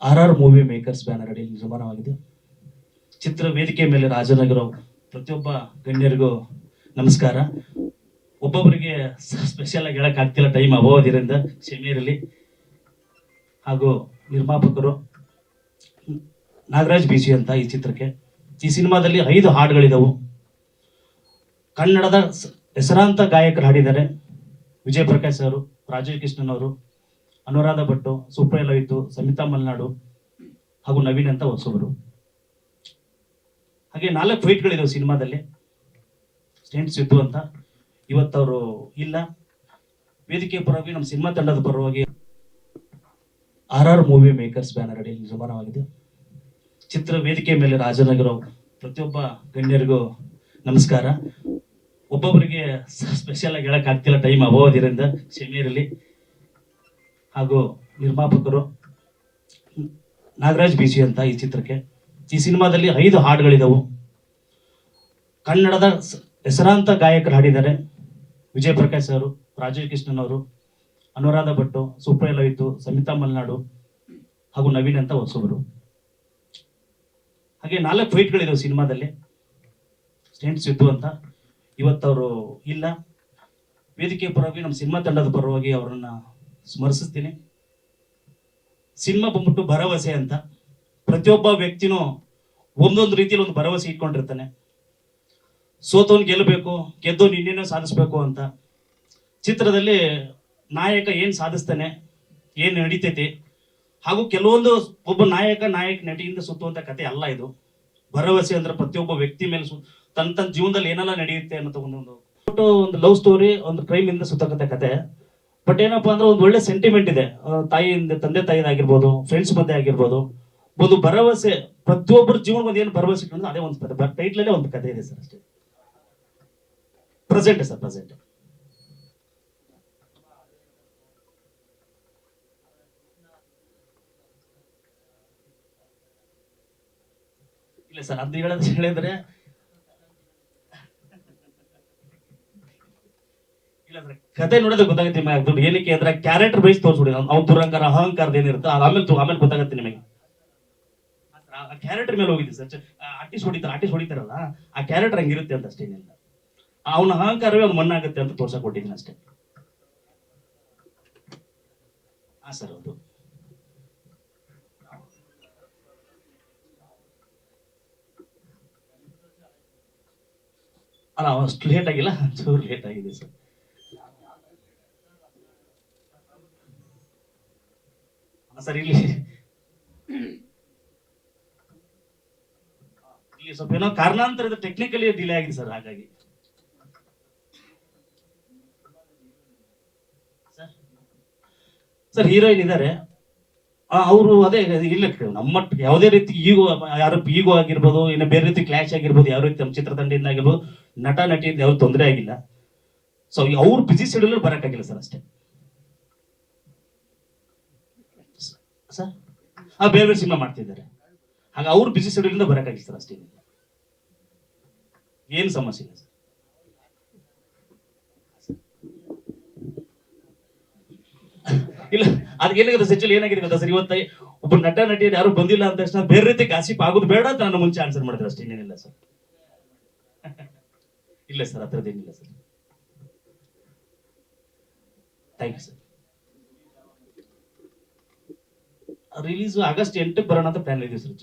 RR movie makers banner ಅಡಿ ನಿರ್ಮಾಣವಾಗಿದೆ. ಚಿತ್ರ ವೇದಿಕೆ ಮೇಲೆ ಹಾಜರಾಗಿರೋ ಪ್ರತಿಯೊಬ್ಬ ಗಣ್ಯರಿಗೂ ನಮಸ್ಕಾರ. ಒಬ್ಬೊಬ್ಬರಿಗೆ ಸ್ಪೆಷಲ್ ಆಗಿ ಹೇಳಕ್ ಆಗ್ತಿಲ್ಲ, ಟೈಮ್ ಅಭಾವದಿಂದ ಕ್ಷಮೆ ಇರಲಿ. ಹಾಗೂ ನಿರ್ಮಾಪಕರು ನಾಗರಾಜ್ ಬಿಸಿ ಅಂತ ಈ ಚಿತ್ರಕ್ಕೆ. ಈ ಸಿನಿಮಾದಲ್ಲಿ 5 ಹಾಡುಗಳಿದವು. ಕನ್ನಡದ ಹೆಸರಾಂತ ಗಾಯಕರು ಹಾಡಿದ್ದಾರೆ. ವಿಜಯ್ ಪ್ರಕಾಶ್ ಅವರು, ರಾಜೇಶ್ ಕೃಷ್ಣನ್ ಅವರು, ಅನುರಾಧ ಭಟ್ಟು, ಸುಪ್ರಿಯ ಲವಿತು, ಸಮಿತಾ ಮಲ್ನಾಡು ಹಾಗೂ ನವೀನ್ ಅಂತ ಹೊಸಬರು. ಹಾಗೆ 4 ಫೈಟ್ಗಳಿದಾವೆ ಸಿನಿಮಾದಲ್ಲಿ. ಸ್ಟೆಂಟ್ ಸಿದ್ದು ಅಂತ ಇವತ್ತವರು ಇಲ್ಲ. ವೇದಿಕೆ ಪರವಾಗಿ ನಮ್ಮ ಸಿನಿಮಾ ತಂಡದ ಪರವಾಗಿ RR ಮೂವಿ ಮೇಕರ್ಸ್ ಬ್ಯಾನರ್ ಅಡಿ ನಿರ್ಮಾಣವಾಗಿದೆ. ಚಿತ್ರ ವೇದಿಕೆ ಮೇಲೆ ಹಾಜರಾಗಿರೋ ಪ್ರತಿಯೊಬ್ಬ ಗಣ್ಯರಿಗೂ ನಮಸ್ಕಾರ. ಒಬ್ಬೊಬ್ಬರಿಗೆ ಸ್ಪೆಷಲ್ ಆಗಿ ಹೇಳಕ್ ಆಗ್ತಿಲ್ಲ, ಟೈಮ್ ಅಭಾವದಿಂದ ಕ್ಷಮೆ ಇರಲಿ. ಹಾಗೂ ನಿರ್ಮಾಪಕರು ನಾಗರಾಜ್ ಬಿಸಿ ಅಂತ ಈ ಚಿತ್ರಕ್ಕೆ. ಈ ಸಿನಿಮಾದಲ್ಲಿ 5 ಹಾಡುಗಳಿದವು. ಕನ್ನಡದ ಹೆಸರಾಂತ ಗಾಯಕರು ಹಾಡಿದ್ದಾರೆ. ವಿಜಯ್ ಪ್ರಕಾಶ್ ಅವರು, ರಾಜೇಶ್ ಕೃಷ್ಣನ್ ಅವರು, ಅನುರಾಧ ಭಟ್ಟು, ಸುಪ್ರಿಯ ಲವಿತು, ಸಮಿತಾ ಮಲ್ನಾಡು ಹಾಗೂ ನವೀನ್ ಅಂತ ಹೊಸಬರು. ಹಾಗೆ 4 ಫೈಟ್ಗಳಿದಾವೆ ಸಿನಿಮಾದಲ್ಲಿ. ಸ್ಟೆಂಟ್ ಸಿದ್ದು ಅಂತ ಇವತ್ತವರು ಇಲ್ಲ. ವೇದಿಕೆ ಪರವಾಗಿ ನಮ್ಮ ಸಿನಿಮಾ ತಂಡದ ಪರವಾಗಿ ಅವರನ್ನ ಸ್ಮರಿಸ್ತೀನಿ. ಸಿನಿಮಾ ಬಂದ್ಬಿಟ್ಟು ಭರವಸೆ ಅಂತ. ಪ್ರತಿಯೊಬ್ಬ ವ್ಯಕ್ತಿನೂ ಒಂದೊಂದು ರೀತಿಯಲ್ಲಿ ಒಂದು ಭರವಸೆ ಇಟ್ಕೊಂಡಿರ್ತಾನೆ. ಸೋತವನ್ ಗೆಲ್ಲಬೇಕು, ಗೆದ್ದವನ್ ಇನ್ನೇನೋ ಸಾಧಿಸ್ಬೇಕು ಅಂತ. ಚಿತ್ರದಲ್ಲಿ ನಾಯಕ ಏನ್ ಸಾಧಿಸ್ತಾನೆ, ಏನ್ ನಡೀತೈತಿ, ಹಾಗೂ ಕೆಲವೊಂದು ಒಬ್ಬ ನಾಯಕ ನಟಿಯಿಂದ ಸುತ್ತುವಂತ ಕತೆ ಅಲ್ಲ ಇದು. ಭರವಸೆ ಅಂದ್ರೆ ಪ್ರತಿಯೊಬ್ಬ ವ್ಯಕ್ತಿ ಮೇಲೆ ತನ್ನ ಜೀವನದಲ್ಲಿ ಏನೆಲ್ಲ ನಡೆಯುತ್ತೆ ಅನ್ನೋ ಒಂದು ಲವ್ ಸ್ಟೋರಿ, ಒಂದು ಕ್ರೈಮ್ ಇಂದ ಸುತ್ತಕತ್ತೆ ಕತೆ. ಬಟ್ ಏನಪ್ಪಾ ಅಂದ್ರೆ ಒಂದು ಒಳ್ಳೆ ಸೆಂಟಿಮೆಂಟ್ ಇದೆ. ತಾಯಿಯಿಂದ, ತಂದೆ ತಾಯಿದಾಗಿರ್ಬೋದು, ಫ್ರೆಂಡ್ಸ್ ಮಧ್ಯೆ ಆಗಿರ್ಬೋದು, ಒಂದು ಭರವಸೆ. ಪ್ರತಿಯೊಬ್ಬರ ಜೀವನ ಒಂದು ಏನು ಭರವಸೆ ಅದೇ ಒಂದು ಕತೆ. ಟೈಟ್ಲಲ್ಲೇ ಒಂದು ಕತೆ ಇದೆ ಸರ್, ಅಷ್ಟೇ. Present sir, present. ಇಲ್ಲ ಸರ್, ಅದು ಹೇಳಿದ್ರೆ ಇಲ್ಲ ಸರ್, ಕತೆ ನೋಡೋದು ಗೊತ್ತಾಗುತ್ತೆ ನಿಮಗೆ. ದುಡ್ಡು ಏನಕ್ಕೆ ಅಂದ್ರೆ ಕ್ಯಾರೆಕ್ಟರ್ ವೈಸ್ ತೋರಿಸ್ಬಿಡಿ. ಅವ್ನ ದುರಂಕಾರ, ಅಹಂಕಾರದ ಏನಿರುತ್ತೆ ಆಮೇಲೆ ಗೊತ್ತಾಗುತ್ತೆ ನಿಮಗೆ. ಆ ಕ್ಯಾರೆಕ್ಟರ್ ಮೇಲೆ ಹೋಗಿದೆ ಸರ್. ಆರ್ಟಿಸ್ಟ್ ಹೊಡಿತಾರಲ್ಲ, ಆ ಕ್ಯಾರೆಕ್ಟರ್ ಹಂಗಿರುತ್ತೆ ಅಂತ ಅಷ್ಟೇನಿಲ್ಲ. ಅವನ ಅಹಂಕಾರವೇ ಅವ್ನು ಮಣ್ಣಾಗುತ್ತೆ ಅಂತ ತೋರ್ಸಕ್ ಕೊಟ್ಟಿದ್ದೀನಿ ಅಷ್ಟೇ. ಹಾ ಸರ್, ಹೌದು. ಅಲ್ಲ, ಅಷ್ಟು ಲೇಟ್ ಆಗಿಲ್ಲ, ಚೂರು ಲೇಟ್ ಆಗಿದೆ ಸರ್. ಸರ್ ಇಲ್ಲಿ ಸ್ವಲ್ಪ ಏನೋ ಕಾರಣಾಂತರದ ಟೆಕ್ನಿಕಲಿ ಡಿಲೇ ಆಗಿದೆ ಸರ್, ಹಾಗಾಗಿ. ಸರ್ ಹೀರೋಯಿನ್ ಇದ್ದಾರೆ. ಅವರು ಅದೇ ಇಲ್ಲ, ನಮ್ಮ ಯಾವುದೇ ರೀತಿ ಈಗೋ ಆಗಿರ್ಬೋದು, ಇನ್ನು ಬೇರೆ ರೀತಿ ಕ್ಲಾಶ್ ಆಗಿರ್ಬೋದು, ಯಾವ ರೀತಿ ನಮ್ಮ ಚಿತ್ರತಂಡದಿಂದ ಆಗಿರ್ಬೋದು, ನಟಿಯಿಂದ ಯಾವ ತೊಂದರೆ ಆಗಿಲ್ಲ. ಸೊ ಅವ್ರು ಬಿಸಿ ಶೆಡ್ಯೂಲ್ ಬರಕ್ಕಾಗಿಲ್ಲ ಸರ್, ಅಷ್ಟೇ. ಸರ್ ಬೇರೆ ಬೇರೆ ಸಿನಿಮಾ ಮಾಡ್ತಿದ್ದಾರೆ, ಹಾಗೆ ಅವ್ರು ಬಿಸಿ ಶೆಡ್ಯೂಲಿಂದ ಬರಕ್ಕಾಗಿಲ್ಲ ಸರ್, ಅಷ್ಟೇ. ಏನು ಸಮಸ್ಯೆ ಇಲ್ಲ ಸರ್. ಇಲ್ಲ, ಅದಕ್ಕೇನಾಗಿದೆ ಸಚಿಲ್, ಏನಾಗಿದೆ ಗೊತ್ತಾ ಸರ್, ಇವತ್ತ ಒಬ್ಬ ನಟಿಯರು ಯಾರು ಬಂದಿಲ್ಲ ಅಂದ ತಕ್ಷಣ ಬೇರೆ ರೀತಿ ಗಾಸಿಪ್ ಆಗೋದು ಬೇಡ ಅಂತ ನಾನು ಮುಂಚೆ ಆನ್ಸರ್ ಮಾಡಿದ್ರೆ ಅಷ್ಟೇ, ಇನ್ನೇನಿಲ್ಲ ಸರ್. ಇಲ್ಲ ಸರ್, ಆ ಥರದ್ದೇನಿಲ್ಲ sir. Thank you sir. Release August 8ಕ್ಕೆ ಬರೋಣ ಅಂತ ಪ್ಲಾನ್ ಇದೆ ಸರ್.